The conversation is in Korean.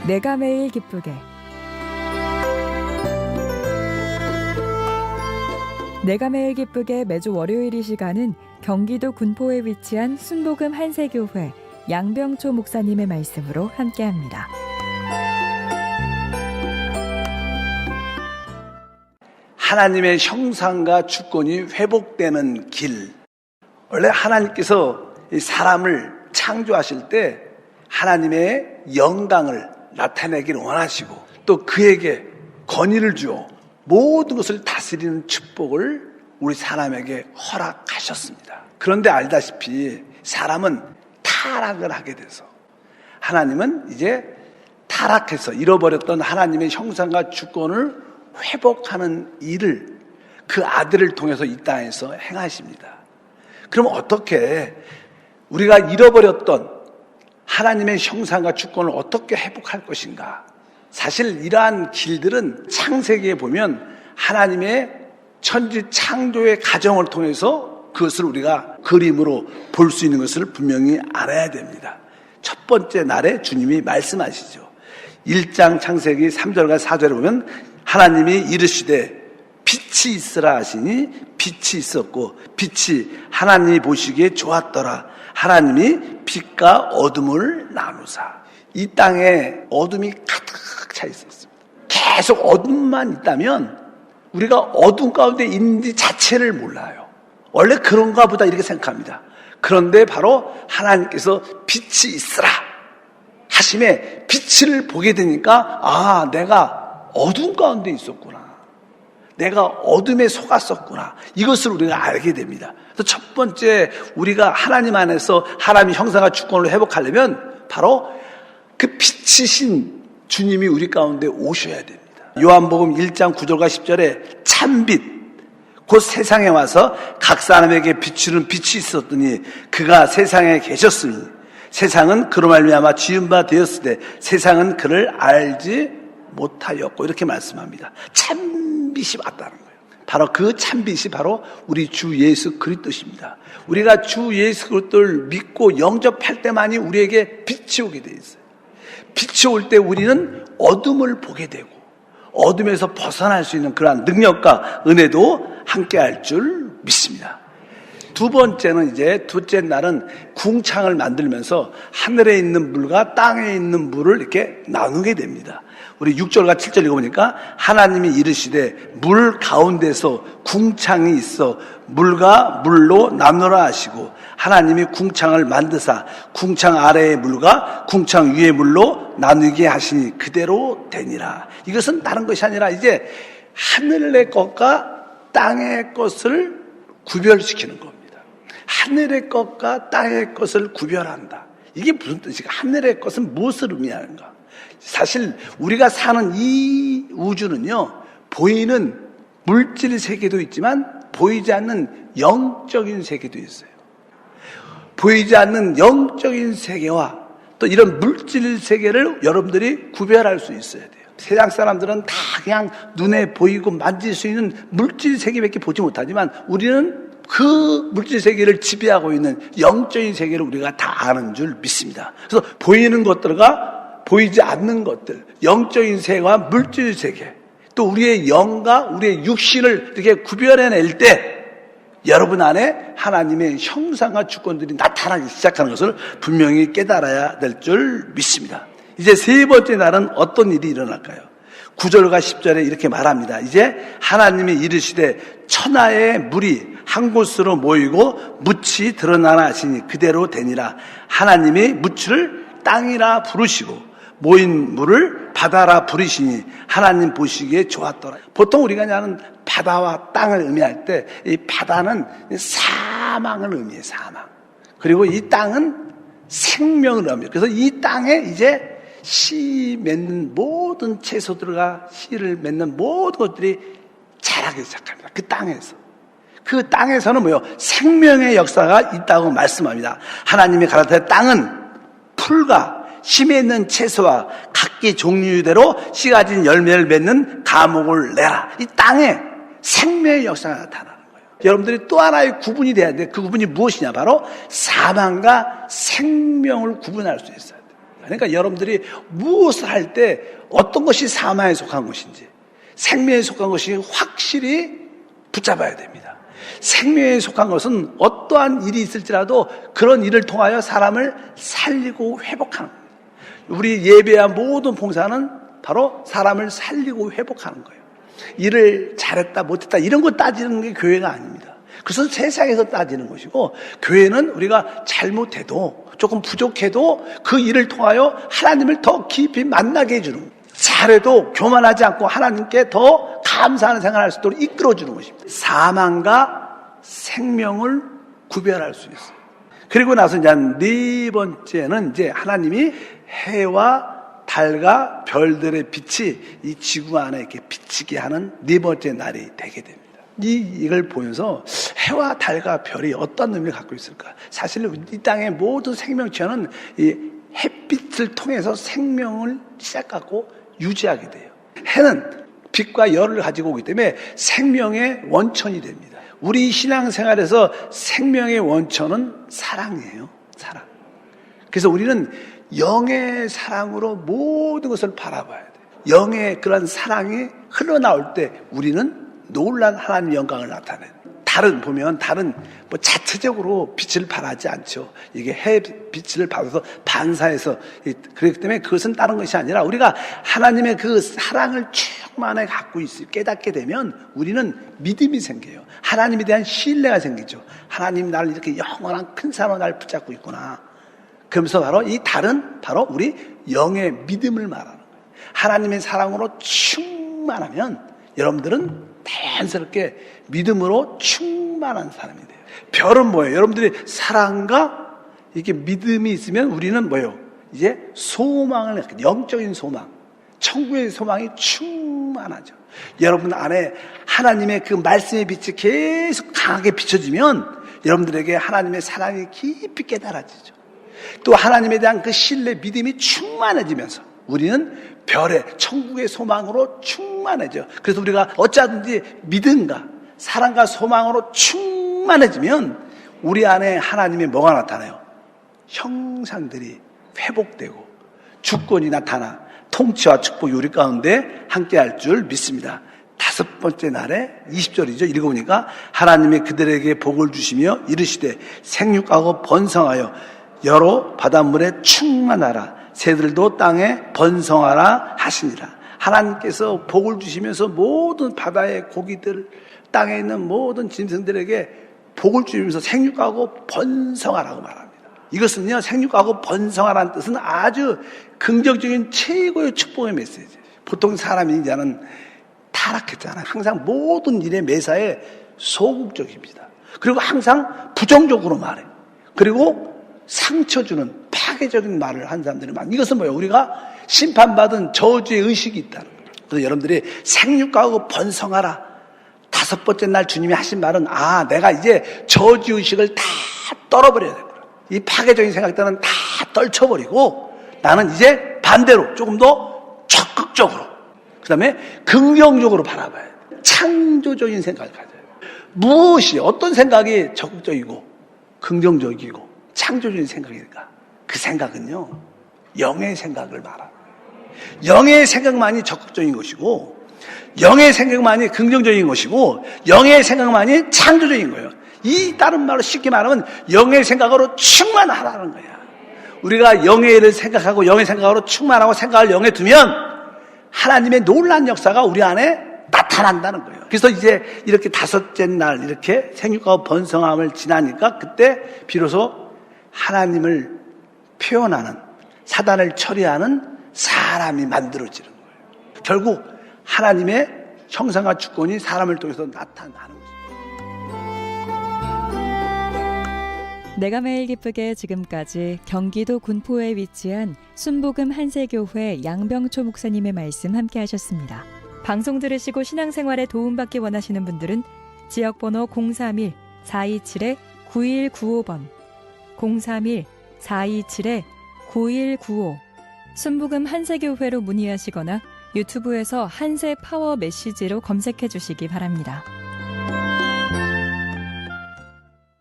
내가 매일 기쁘게. 내가 매일 기쁘게 매주 월요일 이 시간은 경기도 군포에 위치한 순복음 한세교회 양병초 목사님의 말씀으로 함께합니다. 하나님의 형상과 주권이 회복되는 길. 원래 하나님께서 이 사람을 창조하실 때 하나님의 영광을 나타내기를 원하시고 또 그에게 권위를 주어 모든 것을 다스리는 축복을 우리 사람에게 허락하셨습니다. 그런데 알다시피 사람은 타락을 하게 돼서 하나님은 이제 타락해서 잃어버렸던 하나님의 형상과 주권을 회복하는 일을 그 아들을 통해서 이 땅에서 행하십니다. 그럼 어떻게 우리가 잃어버렸던 하나님의 형상과 주권을 어떻게 회복할 것인가? 사실 이러한 길들은 창세기에 보면 하나님의 천지 창조의 과정을 통해서 그것을 우리가 그림으로 볼 수 있는 것을 분명히 알아야 됩니다. 첫 번째 날에 주님이 말씀하시죠. 1장 창세기 3절과 4절에 보면 하나님이 이르시되 빛이 있으라 하시니 빛이 있었고 빛이 하나님이 보시기에 좋았더라. 하나님이 빛과 어둠을 나누사. 이 땅에 어둠이 가득 차 있었습니다. 계속 어둠만 있다면 우리가 어둠 가운데 있는지 자체를 몰라요. 원래 그런가 보다 이렇게 생각합니다. 그런데 바로 하나님께서 빛이 있으라 하심에 빛을 보게 되니까 아, 내가 어둠 가운데 있었구나. 내가 어둠에 속았었구나. 이것을 우리가 알게 됩니다. 그래서 첫 번째 우리가 하나님 안에서 하나님의 형상과 주권을 회복하려면 바로 그 빛이신 주님이 우리 가운데 오셔야 됩니다. 요한복음 1장 9절과 10절에 참빛 곧 세상에 와서 각 사람에게 비추는 빛이 있었더니 그가 세상에 계셨으니 세상은 그로 말미암아 지은 바 되었으되 세상은 그를 알지 못하였고 이렇게 말씀합니다. 참빛이 왔다는 거예요. 바로 그 참빛이 바로 우리 주 예수 그리스도십니다. 우리가 주 예수 그리스도를 믿고 영접할 때만이 우리에게 빛이 오게 돼 있어요. 빛이 올 때 우리는 어둠을 보게 되고 어둠에서 벗어날 수 있는 그러한 능력과 은혜도 함께할 줄 믿습니다. 두 번째는 이제 둘째 날은 궁창을 만들면서 하늘에 있는 물과 땅에 있는 물을 이렇게 나누게 됩니다. 우리 6절과 7절 읽어보니까 하나님이 이르시되 물 가운데서 궁창이 있어 물과 물로 나누라 하시고 하나님이 궁창을 만드사 궁창 아래의 물과 궁창 위의 물로 나누게 하시니 그대로 되니라. 이것은 다른 것이 아니라 이제 하늘의 것과 땅의 것을 구별시키는 겁니다. 하늘의 것과 땅의 것을 구별한다. 이게 무슨 뜻일까? 하늘의 것은 무엇을 의미하는가? 사실 우리가 사는 이 우주는요, 보이는 물질 세계도 있지만 보이지 않는 영적인 세계도 있어요. 보이지 않는 영적인 세계와 또 이런 물질 세계를 여러분들이 구별할 수 있어야 돼요. 세상 사람들은 다 그냥 눈에 보이고 만질 수 있는 물질 세계밖에 보지 못하지만 우리는 그 물질 세계를 지배하고 있는 영적인 세계를 우리가 다 아는 줄 믿습니다. 그래서 보이는 것들과 보이지 않는 것들, 영적인 세계와 물질 세계, 또 우리의 영과 우리의 육신을 이렇게 구별해낼 때 여러분 안에 하나님의 형상과 주권들이 나타나기 시작하는 것을 분명히 깨달아야 될 줄 믿습니다. 이제 세 번째 날은 어떤 일이 일어날까요? 9절과 10절에 이렇게 말합니다. 이제 하나님이 이르시되 천하의 물이 한 곳으로 모이고 묻이 드러나나 하시니 그대로 되니라. 하나님이 묻을 땅이라 부르시고 모인 물을 바다라 부르시니 하나님 보시기에 좋았더라. 보통 우리가 아는 바다와 땅을 의미할 때 이 바다는 사망을 의미해요. 사망. 그리고 이 땅은 생명을 의미해요. 그래서 이 땅에 이제 씨 맺는 모든 채소들과 씨를 맺는 모든 것들이 자라기 시작합니다. 그 땅에서. 그 땅에서는 뭐예요? 생명의 역사가 있다고 말씀합니다. 하나님이 가라사대 땅은 풀과 심에 있는 채소와 각기 종류대로 씨 가진 열매를 맺는 가목을 내라. 이 땅에 생명의 역사가 나타나는 거예요. 여러분들이 또 하나의 구분이 돼야 돼. 그 구분이 무엇이냐? 바로 사망과 생명을 구분할 수 있어야 돼요. 그러니까 여러분들이 무엇을 할 때 어떤 것이 사망에 속한 것인지 생명에 속한 것이 확실히 붙잡아야 됩니다. 생명에 속한 것은 어떠한 일이 있을지라도 그런 일을 통하여 사람을 살리고 회복하는 거예요. 우리 예배와 모든 봉사는 바로 사람을 살리고 회복하는 거예요. 일을 잘했다 못했다 이런 거 따지는 게 교회가 아닙니다. 그래서 세상에서 따지는 것이고, 교회는 우리가 잘못해도 조금 부족해도 그 일을 통하여 하나님을 더 깊이 만나게 해주는 거예요. 잘해도 교만하지 않고 하나님께 더 감사하는 생활을 할 수 있도록 이끌어주는 것입니다. 사망과 생명을 구별할 수 있어요. 그리고 나서 이제 네 번째는 이제 하나님이 해와 달과 별들의 빛이 이 지구 안에 이렇게 비치게 하는 네 번째 날이 되게 됩니다. 이걸 보면서 해와 달과 별이 어떤 의미를 갖고 있을까? 사실 이 땅의 모든 생명체는 이 햇빛을 통해서 생명을 시작하고 유지하게 돼요. 해는 빛과 열을 가지고 오기 때문에 생명의 원천이 됩니다. 우리 신앙생활에서 생명의 원천은 사랑이에요. 사랑. 그래서 우리는 영의 사랑으로 모든 것을 바라봐야 돼요. 영의 그런 사랑이 흘러나올 때 우리는 놀란 하나님의 영광을 나타내요. 달은 보면 달은 뭐 자체적으로 빛을 발하지 않죠. 이게 햇빛을 받아서 반사해서 그렇기 때문에 그것은 다른 것이 아니라 우리가 하나님의 그 사랑을 충만하게 갖고 깨닫게 되면 우리는 믿음이 생겨요. 하나님에 대한 신뢰가 생기죠. 하나님 나를 이렇게 영원한 큰 사랑으로 날 붙잡고 있구나. 그러면서 바로 이 달은 바로 우리 영의 믿음을 말하는 거예요. 하나님의 사랑으로 충만하면 여러분들은 자연스럽게 믿음으로 충만한 사람이 돼요. 별은 뭐예요? 여러분들이 사랑과 이렇게 믿음이 있으면 우리는 뭐예요? 이제 소망을, 영적인 소망, 천국의 소망이 충만하죠. 여러분 안에 하나님의 그 말씀의 빛이 계속 강하게 비춰지면 여러분들에게 하나님의 사랑이 깊이 깨달아지죠. 또 하나님에 대한 그 신뢰, 믿음이 충만해지면서 우리는 별의 천국의 소망으로 충만해져. 그래서 우리가 어쩌든지 믿음과 사랑과 소망으로 충만해지면 우리 안에 하나님의 뭐가 나타나요? 형상들이 회복되고 주권이 나타나 통치와 축복이 우리 가운데 함께할 줄 믿습니다. 다섯 번째 날에 20절이죠. 읽어보니까 하나님이 그들에게 복을 주시며 이르시되 생육하고 번성하여 여러 바닷물에 충만하라. 새들도 땅에 번성하라 하시니라. 하나님께서 복을 주시면서 모든 바다의 고기들, 땅에 있는 모든 짐승들에게 복을 주시면서 생육하고 번성하라고 말합니다. 이것은요, 생육하고 번성하라는 뜻은 아주 긍정적인 최고의 축복의 메시지. 보통 사람이 이제는 타락했잖아요. 항상 모든 일에 매사에 소극적입니다. 그리고 항상 부정적으로 말해요. 그리고 상처 주는 파괴적인 말을 한 사람들이 많아요. 이것은 뭐예요? 우리가 심판받은 저주의 의식이 있다는 거예요. 그래서 여러분들이 생육하고 번성하라. 다섯 번째 날 주님이 하신 말은 내가 이제 저주 의식을 다 떨어버려야 되구나. 이 파괴적인 생각들은 다 떨쳐버리고 나는 이제 반대로 조금 더 적극적으로 그 다음에 긍정적으로 바라봐야 돼. 창조적인 생각을 가져요. 무엇이 어떤 생각이 적극적이고 긍정적이고 창조적인 생각일까? 그 생각은요, 영의 생각을 말하는 거예요. 영의 생각만이 적극적인 것이고, 영의 생각만이 긍정적인 것이고, 영의 생각만이 창조적인 거예요. 이 다른 말로 쉽게 말하면 영의 생각으로 충만하라는 거야. 우리가 영의 일을 생각하고 영의 생각으로 충만하고 생각을 영에 두면 하나님의 놀라운 역사가 우리 안에 나타난다는 거예요. 그래서 이제 이렇게 다섯째 날 이렇게 생육하고 번성함을 지나니까 그때 비로소 하나님을 표현하는, 사단을 처리하는 사람이 만들어지는 거예요. 결국 하나님의 형상과 주권이 사람을 통해서 나타나는 것입니다. 내가 매일 기쁘게 지금까지 경기도 군포에 위치한 순복음 한세교회 양병초 목사님의 말씀 함께 하셨습니다. 방송 들으시고 신앙생활에 도움받기 원하시는 분들은 지역번호 031-427-9195번 031-427-9195 순복음 한세교회로 문의하시거나 유튜브에서 한세 파워 메시지로 검색해 주시기 바랍니다.